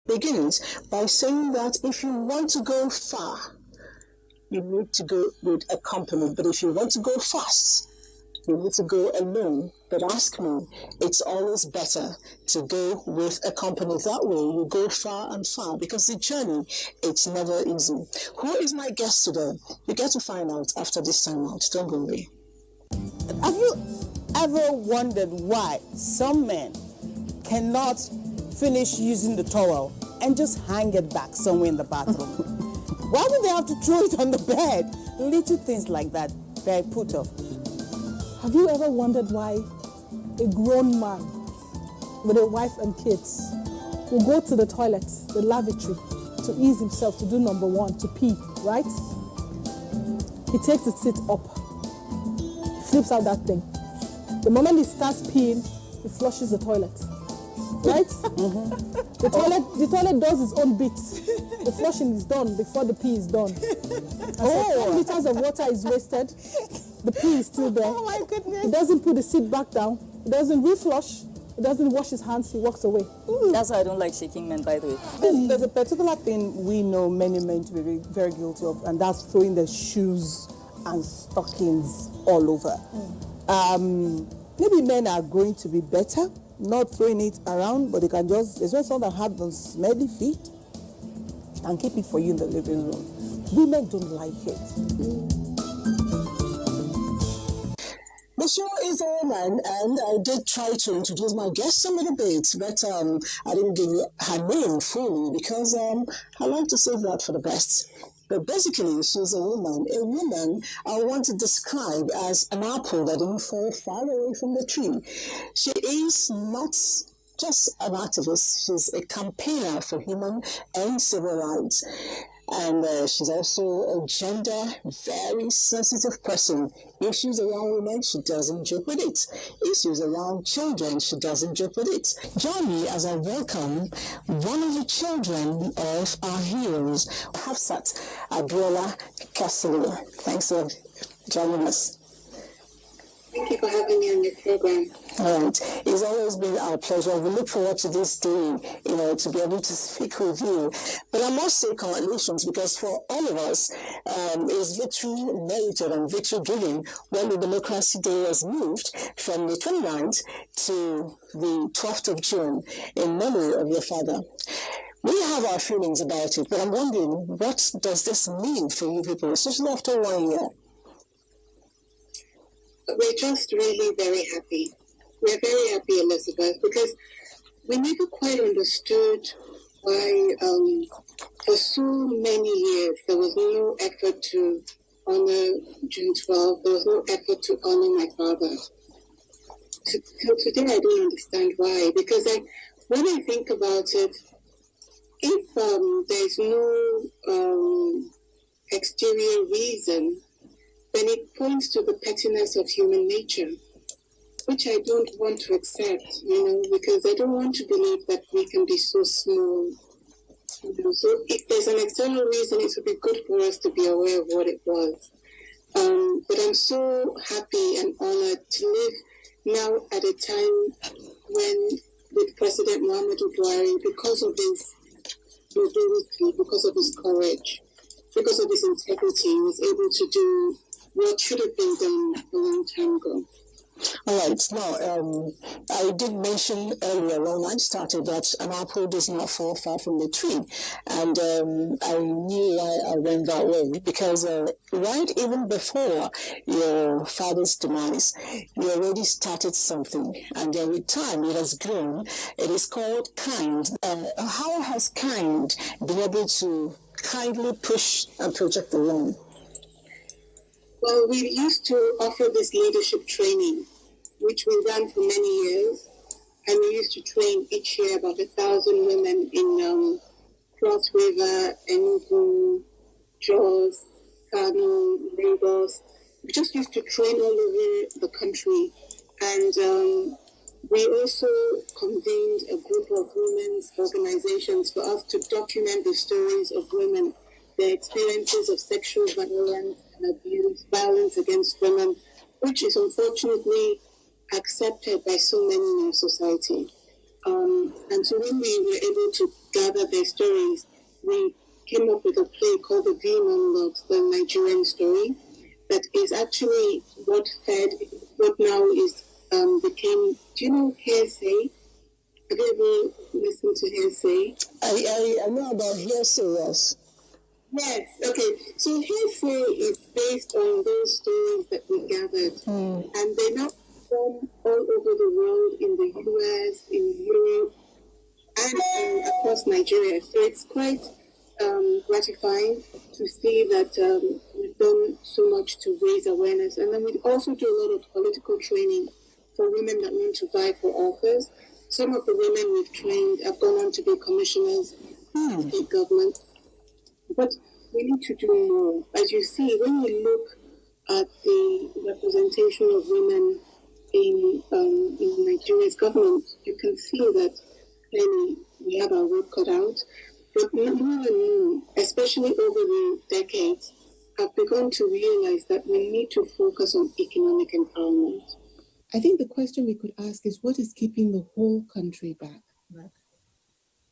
begins by saying that if you want to go far, you need to go with a company. But if you want to go fast, you need to go alone. But ask me, it's always better to go with a company. That way you go far and far, because the journey, it's never easy. Who is my guest today? You get to find out after this time out. Don't go away. Have you ever wondered why some men cannot finish using the towel and just hang it back somewhere in the bathroom? Why would they have to throw it on the bed? Little things like that, they're put off. Have you ever wondered why a grown man with a wife and kids will go to the toilet, the lavatory, to ease himself, to do number one, to pee, right? He takes his seat up, flips out that thing. The moment he starts peeing, he flushes the toilet, right? The toilet does its own bit. The flushing is done before the pee is done. And so 10 liters of water is wasted. The pee is still there. Oh my goodness. He doesn't put the seat back down. He doesn't reflush. He doesn't wash his hands. He walks away. That's why I don't like shaking men, by the way. There's a particular thing we know many men to be very, very guilty of, and that's throwing their shoes and stockings all over. Maybe men are going to be better, not throwing it around, but they can just someone that have those smelly feet and keep it for you in the living room. Women don't like it. The show is a woman, and I did try to introduce my guest a little bit, but I didn't give her name fully because I like to save that for the best. But basically, she's a woman I want to describe as an apple that didn't fall far away from the tree. She is not just an activist, she's a campaigner for human and civil rights. And she's also a gender very sensitive person. Issues around women, she doesn't joke with it. Issues around children, she doesn't joke with it. Join me as I welcome one of the children of our heroes, Hafsat Abiola Kasulu. Thanks for joining us. Thank you for having me on your program. All right. It's always been our pleasure. We look forward to this day, to be able to speak with you. But I must say congratulations, because for all of us, it's victory merited and victory given when the Democracy Day was moved from the 29th to the 12th of June in memory of your father. We have our feelings about it, but I'm wondering, what does this mean for you people, especially after 1 year? We're just really very happy. We're very happy, Elizabeth, because we never quite understood why for so many years there was no effort to honor June 12th. There was no effort to honor my father. Today I don't understand why, because when I think about it, if there's no exterior reason, then it points to the pettiness of human nature, which I don't want to accept, because I don't want to believe that we can be so small. So if there's an external reason, it would be good for us to be aware of what it was. But I'm so happy and honored to live now at a time when, with President Muhammadu Buhari, because of his ability, because of his courage, because of his integrity, he was able to do what should have been done a long time ago. All right. Now, I did mention earlier when I started that an apple does not fall far from the tree. And I knew why I went that way, because right even before your father's demise, you already started something. And then with time, it has grown. It is called KIND. How has KIND been able to kindly push and project the woman? Well, we used to offer this leadership training, which we ran for many years, and we used to train each year about 1,000 women in Cross River, Enugu, Jos, Kano, Lagos. We just used to train all over the country, and we also convened a group of women's organizations for us to document the stories of women, their experiences of sexual violence and abuse, violence against women, which is unfortunately accepted by so many in our society. And so when we were able to gather their stories, we came up with a play called The V Monologues, the Nigerian story, that is actually what now is became. Do you know hearsay? Have you ever listened to hearsay? I know about hearsay, yes. Yes. Okay. So hearsay is based on those stories that we gathered, and they now perform all over the world, in the US, in Europe, and across Nigeria. So it's quite gratifying to see that we've done so much to raise awareness. And then we also do a lot of political training for women that want to vie for office. Some of the women we've trained have gone on to be commissioners in state government. But we need to do more. As you see, when you look at the representation of women in Nigeria's government, you can see that clearly we have our work cut out. But more and more, especially over the decades, have begun to realize that we need to focus on economic empowerment. I think the question we could ask is, what is keeping the whole country back?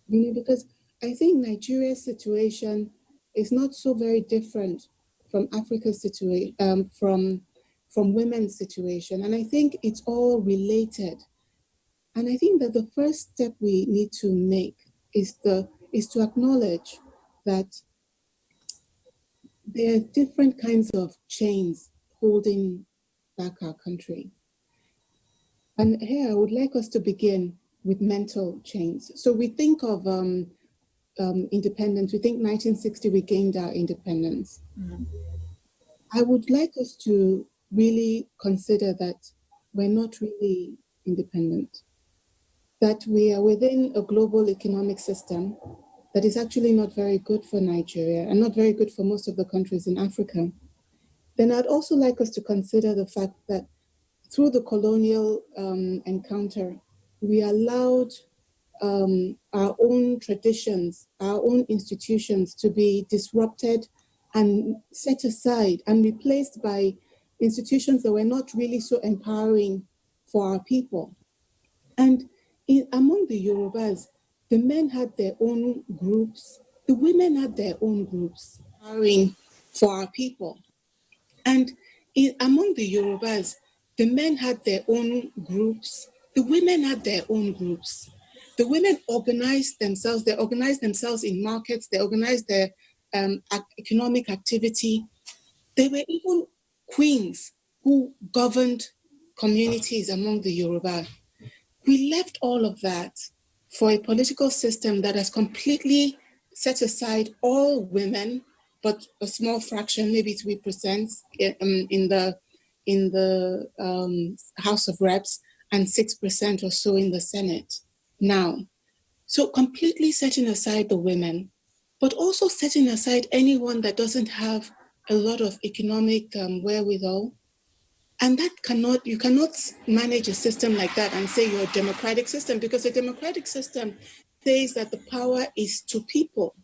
Because I think Nigeria's situation is not so very different from Africa's situation, from women's situation. And I think it's all related. And I think that the first step we need to make is to acknowledge that there are different kinds of chains holding back our country. And here I would like us to begin with mental chains. So we think of independence. We think 1960 we gained our independence. I would like us to really consider that we're not really independent, that we are within a global economic system that is actually not very good for Nigeria and not very good for most of the countries in Africa. Then I'd also like us to consider the fact that through the colonial encounter, we allowed our own traditions, our own institutions to be disrupted and set aside and replaced by institutions that were not really so empowering for our people. And among the Yorubas, the men had their own groups, the women had their own groups, empowering for our people. And among the Yorubas, the men had their own groups, the women had their own groups. The women organized themselves, they organized themselves in markets, they organized their economic activity. They were even queens who governed communities among the Yoruba. We left all of that for a political system that has completely set aside all women, but a small fraction, maybe 3%, in the House of Reps and 6% or so in the Senate now. So completely setting aside the women, but also setting aside anyone that doesn't have a lot of economic wherewithal. And you cannot manage a system like that and say you're a democratic system, because a democratic system says that the power is to people.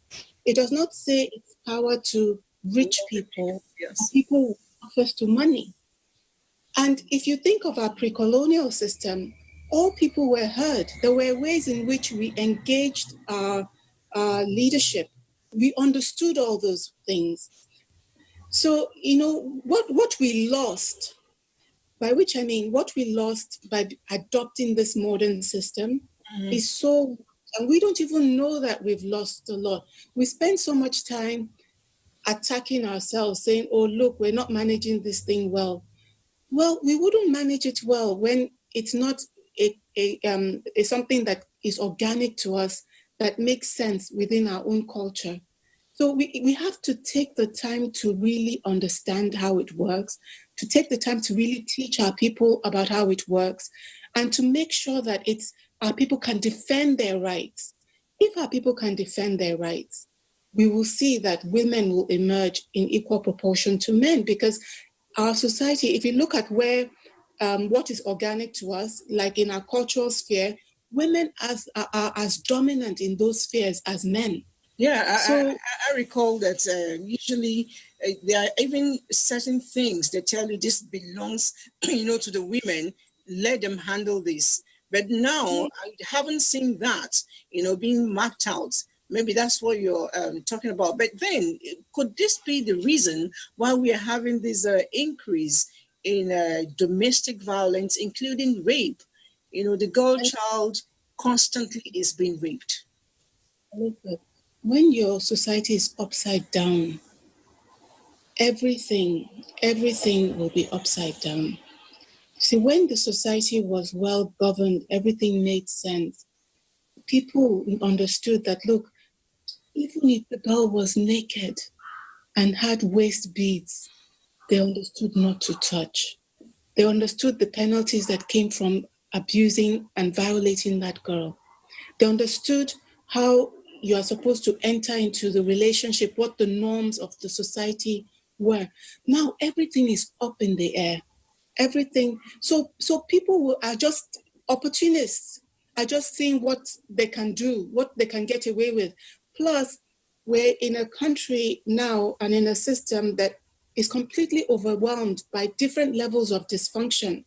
It does not say it's power to rich people, or people with access to money. And if you think of our pre-colonial system, all people were heard. There were ways in which we engaged our leadership. We understood all those things. So, what we lost, by which I mean what we lost by adopting this modern system is so, and we don't even know that we've lost a lot. We spend so much time attacking ourselves, saying, oh, look, we're not managing this thing well. Well, we wouldn't manage it well when it's not something that is organic to us, that makes sense within our own culture. So we have to take the time to really understand how it works, to take the time to really teach our people about how it works, and to make sure that our people can defend their rights. If our people can defend their rights, we will see that women will emerge in equal proportion to men, because our society, if you look at where what is organic to us, like in our cultural sphere, women are as dominant in those spheres as men. Yeah, I recall that usually there are even certain things that tell you this belongs, to the women. Let them handle this. But now I haven't seen that, being mapped out. Maybe that's what you're talking about. But then, could this be the reason why we are having this increase in domestic violence, including rape? The girl child constantly is being raped. When your society is upside down, everything will be upside down. See, when the society was well governed, everything made sense. People understood that, look, even if the girl was naked and had waist beads, they understood not to touch. They understood the penalties that came from abusing and violating that girl. They understood how you are supposed to enter into the relationship, what the norms of the society were. Now everything is up in the air. Everything. So people are just opportunists, are just seeing what they can do, what they can get away with. Plus, we're in a country now and in a system that is completely overwhelmed by different levels of dysfunction,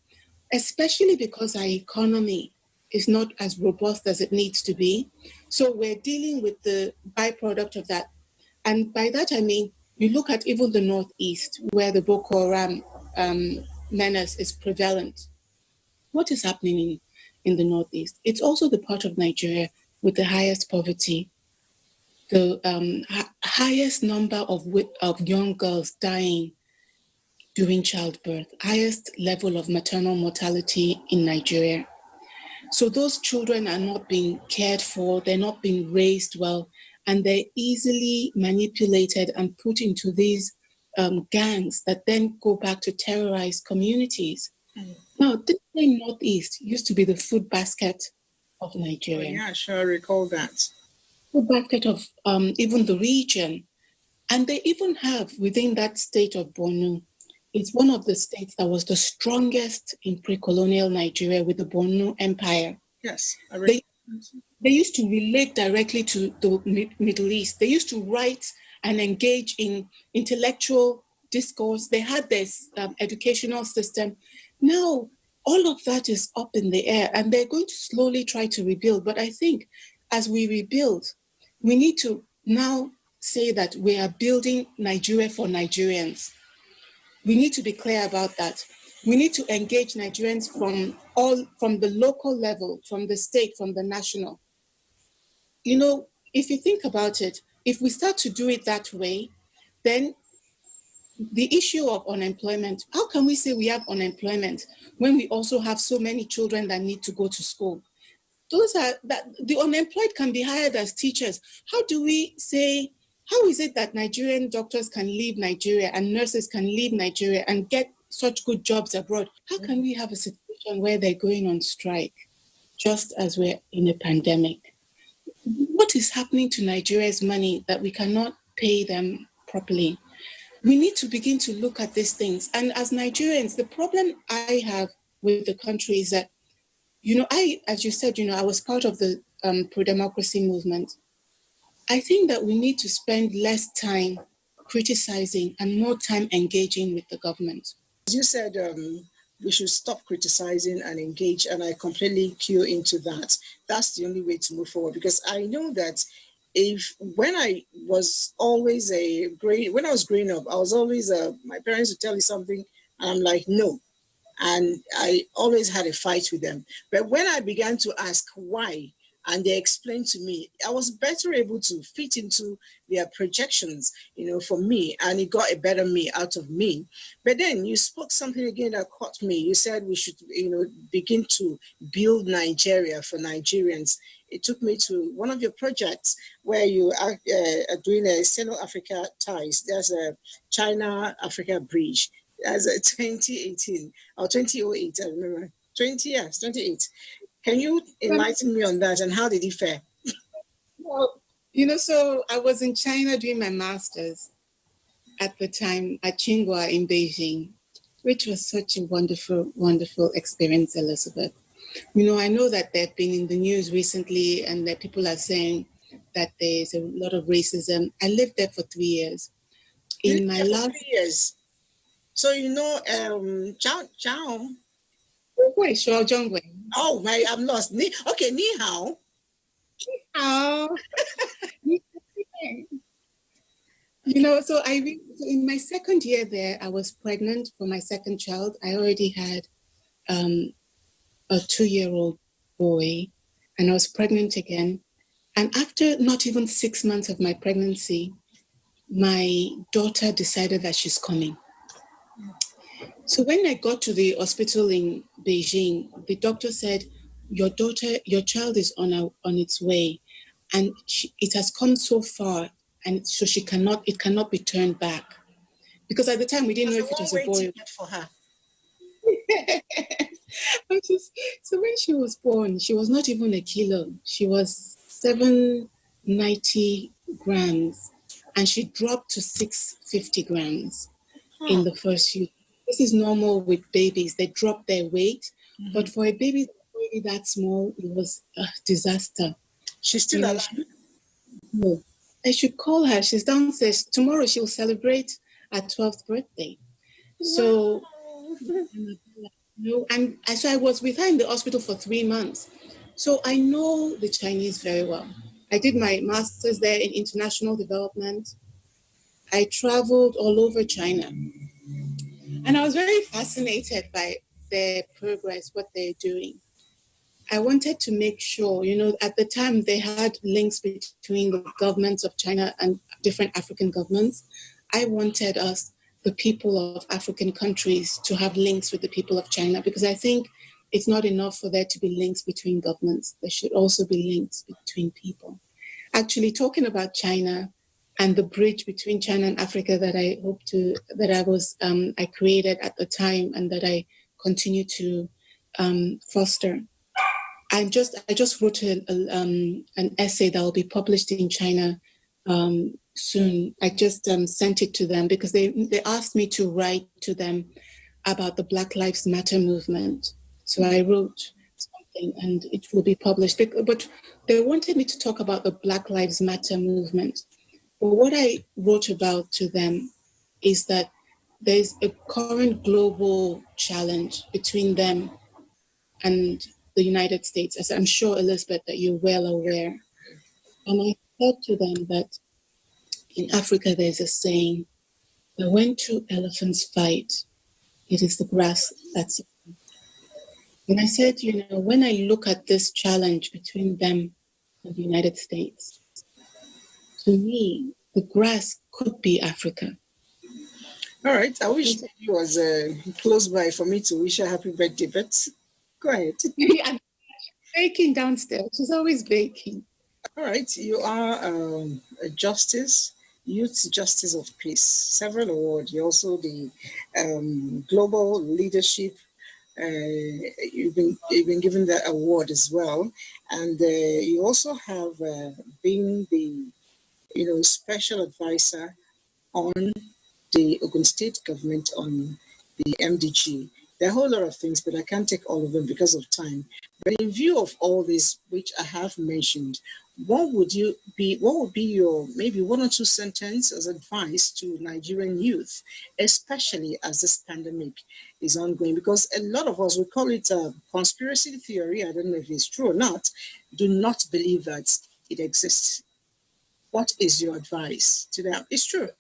especially because our economy is not as robust as it needs to be. So we're dealing with the byproduct of that. And by that, I mean, you look at even the Northeast, where the Boko Haram menace is prevalent. What is happening in the Northeast? It's also the part of Nigeria with the highest poverty, the highest number of young girls dying during childbirth, highest level of maternal mortality in Nigeria. So those children are not being cared for, they're not being raised well, and they're easily manipulated and put into these gangs that then go back to terrorize communities. Now, this same Northeast used to be the food basket of Nigeria. Oh, yeah, sure, I recall that. Food basket of even the region. And they even have within that state of Borno, it's one of the states that was the strongest in pre-colonial Nigeria with the Borno Empire. Yes, they used to relate directly to the Middle East. They used to write and engage in intellectual discourse. They had this educational system. Now, all of that is up in the air, and they're going to slowly try to rebuild. But I think as we rebuild, we need to now say that we are building Nigeria for Nigerians. We need to be clear about that. We need to engage Nigerians from the local level, from the state, from the national. If you think about it, if we start to do it that way, then the issue of unemployment, how can we say we have unemployment when we also have so many children that need to go to school? The unemployed can be hired as teachers. How is it that Nigerian doctors can leave Nigeria and nurses can leave Nigeria and get such good jobs abroad? How can we have a situation where they're going on strike just as we're in a pandemic? What is happening to Nigeria's money that we cannot pay them properly? We need to begin to look at these things. And as Nigerians, the problem I have with the country is that, as you said, I was part of the pro-democracy movement. I think that we need to spend less time criticizing and more time engaging with the government. As you said, we should stop criticizing and engage, and I completely cue into that. That's the only way to move forward, because I know that when I was growing up, I was always my parents would tell me something, and I'm like, no. And I always had a fight with them. But when I began to ask why, and they explained to me, I was better able to fit into their projections, for me, and it got a better me out of me. But then you spoke something again that caught me. You said we should, begin to build Nigeria for Nigerians. It took me to one of your projects where you are doing a Sino-Africa ties. There's a China-Africa bridge. As a 2018 or 2008, I remember. 2008. Can you enlighten me on that, and how did it fare? Well, so I was in China doing my master's at the time at Tsinghua in Beijing, which was such a wonderful, wonderful experience, Elizabeth. I know that they've been in the news recently and that people are saying that there's a lot of racism. I lived there for 3 years. In my last 3 years. So Chow. Wait, sure, John Wayne. Oh, I'm lost. Okay, ni hao. Oh. So in my second year there, I was pregnant for my second child. I already had a 2-year-old boy, and I was pregnant again. And after not even 6 months of my pregnancy, my daughter decided that she's coming. So when I got to the hospital in Beijing, the doctor said, your child is on its way, and it has come so far, and so it cannot be turned back. Because at the time we didn't know if it was a boy. For her. So when she was born, she was not even a kilo. She was 790 grams, and she dropped to 650 grams in the first few. This is normal with babies. They drop their weight. Mm-hmm. But for a baby that small, it was a disaster. She's still alive? No. I should call her. She's downstairs. Tomorrow she will celebrate her 12th birthday. So, and so I was with her in the hospital for 3 months. So I know the Chinese very well. I did my master's there in international development. I traveled all over China. And I was very fascinated by their progress, what they're doing. I wanted to make sure, at the time they had links between the governments of China and different African governments. I wanted us, the people of African countries, to have links with the people of China, because I think it's not enough for there to be links between governments. There should also be links between people. Actually, talking about China and the bridge between China and Africa that I created at the time and that I continue to foster. I just wrote an essay that will be published in China soon. I just sent it to them because they asked me to write to them about the Black Lives Matter movement. So I wrote something and it will be published. But they wanted me to talk about the Black Lives Matter movement. But what I wrote about to them is that there's a current global challenge between them and the United States, as I'm sure, Elizabeth, that you're well aware. And I said to them that in Africa, there's a saying that when two elephants fight, it is the grass that's. And I said, when I look at this challenge between them and the United States, to me, the grass could be Africa. All right. I wish he was close by for me to wish her happy birthday, but go ahead. I'm baking downstairs. She's always baking. All right. You are a justice, Youth Justice of Peace, several awards. You're also the Global Leadership. You've been given that award as well, and you also have been the special advisor on the Ogun State government on the MDG. There are a whole lot of things, but I can't take all of them because of time. But in view of all this, which I have mentioned, what would be your maybe one or two sentences as advice to Nigerian youth, especially as this pandemic is ongoing? Because a lot of us, we call it a conspiracy theory, I don't know if it's true or not, do not believe that it exists. What is your advice to them? It's true.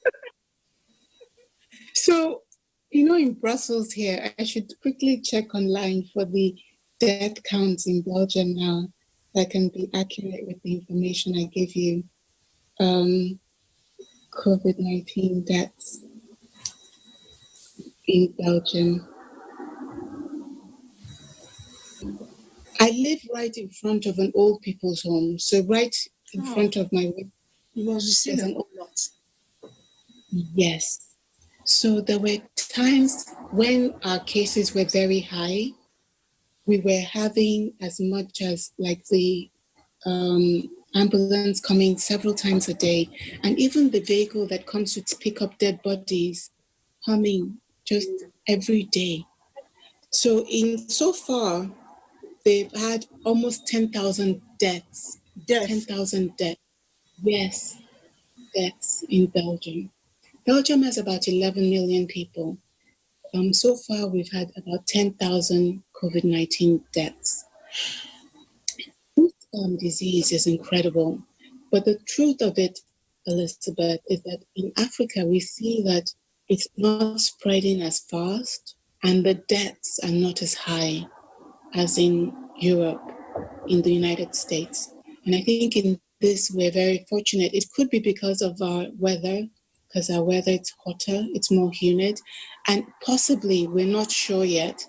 So, in Brussels here, I should quickly check online for the death counts in Belgium now, so I can be accurate with the information I give you. COVID-19 deaths in Belgium. I live right in front of an old people's home, so right in front of my window. You must see them a lot. Yes. So there were times when our cases were very high. We were having as much as the ambulance coming several times a day, and even the vehicle that comes to pick up dead bodies humming just every day. So so far, they've had almost 10,000 deaths. 10,000 deaths. Yes, deaths in Belgium. Belgium has about 11 million people. So far, we've had about 10,000 COVID-19 deaths. This disease is incredible, but the truth of it, Elizabeth, is that in Africa we see that it's not spreading as fast and the deaths are not as high as in Europe, in the United States. And I think in this we're very fortunate. It could be because of our weather, because our weather it's hotter, it's more humid, and possibly, we're not sure yet,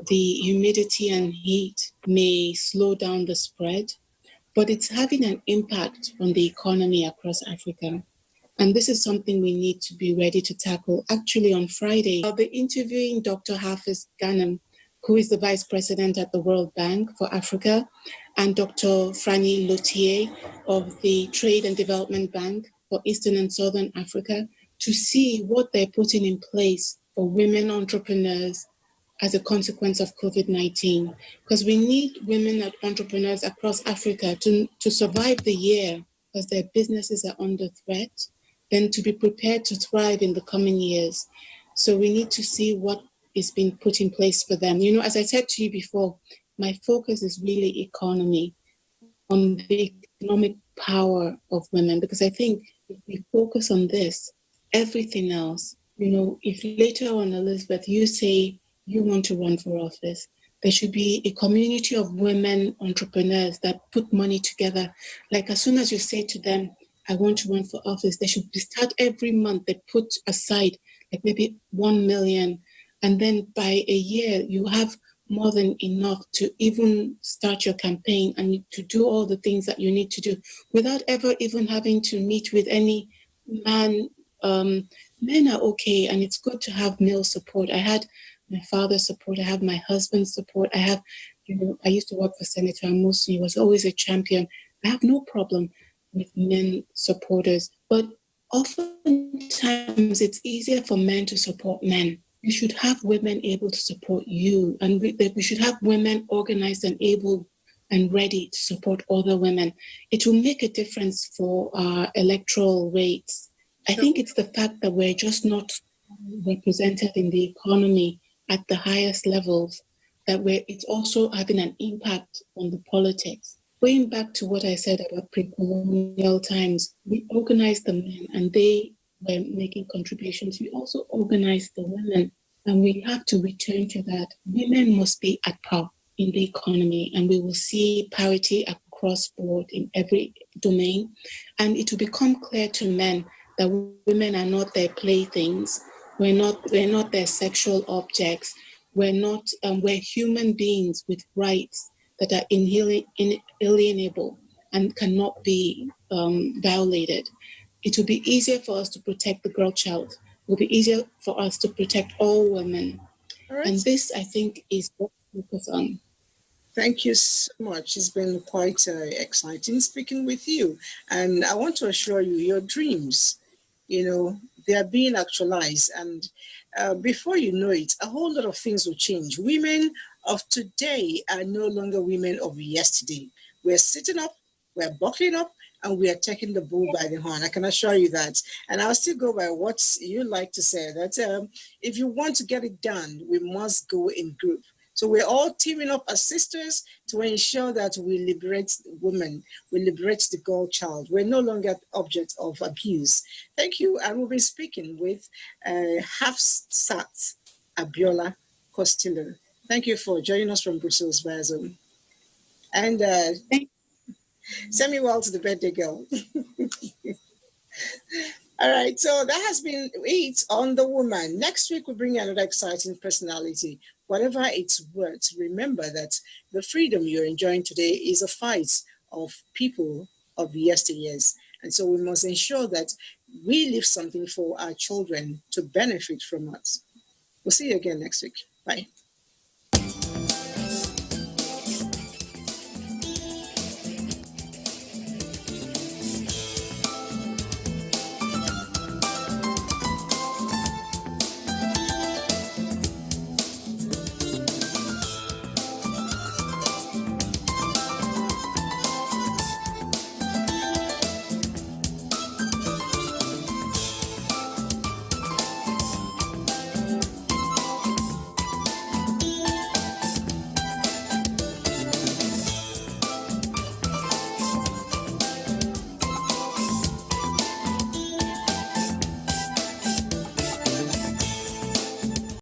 the humidity and heat may slow down the spread, but it's having an impact on the economy across Africa. And this is something we need to be ready to tackle. Actually, on Friday, I'll be interviewing Dr. Hafiz Ghanem, who is the Vice President at the World Bank for Africa, and Dr. Franny Lotier of the Trade and Development Bank for Eastern and Southern Africa, to see what they're putting in place for women entrepreneurs as a consequence of COVID-19. Because we need women entrepreneurs across Africa to survive the year, because their businesses are under threat, then to be prepared to thrive in the coming years. So we need to see what is being put in place for them. You know, as I said to you before, my focus is really economy, on the economic power of women, because I think if we focus on this, everything else, you know, if later on, Elizabeth, you say you want to run for office, there should be a community of women entrepreneurs that put money together. Like as soon as you say to them, I want to run for office, they should start every month, they put aside like maybe 1 million. And then by a year, you have more than enough to even start your campaign and to do all the things that you need to do without ever even having to meet with any man. Men are okay, and it's good to have male support. I had my father's support. I have my husband's support. I have, you know, I used to work for Senator Amosu. He was always a champion. I have no problem with men supporters, but oftentimes it's easier for men to support men. You should have women able to support you, and we should have women organized and able and ready to support other women. It will make a difference for our electoral rates. I think it's the fact that we're just not represented in the economy at the highest levels, that it's also having an impact on the politics. Going back to what I said about pre-colonial times, we organized the men and they were making contributions. We also organized the women, and we have to return to that. Women must be at par in the economy, and we will see parity across board in every domain. And it will become clear to men that women are not their playthings. We're not their sexual objects. We're human beings with rights that are inalienable and cannot be violated. It will be easier for us to protect the girl child. It will be easier for us to protect all women. All right. And this, I think, is what we focus on. Thank you so much. It's been quite exciting speaking with you. And I want to assure you, your dreams, you know, they are being actualized. And before you know it, a whole lot of things will change. Women of today are no longer women of yesterday. We're sitting up, we're buckling up, and we are taking the bull by the horn. I can assure you that. And I'll still go by what you like to say, that if you want to get it done, we must go in group. So we're all teaming up as sisters to ensure that we liberate women, we liberate the girl child. We're no longer object of abuse. Thank you. And we'll be speaking with Hafsat Abiola Costello. Thank you for joining us from Brussels via Zoom. And send me well to the birthday girl. All right, so that has been it on The Woman. Next week, we'll bring you another exciting personality. Whatever it's worth, remember that the freedom you're enjoying today is a fight of people of yesteryears. And so we must ensure that we leave something for our children to benefit from us. We'll see you again next week. Bye.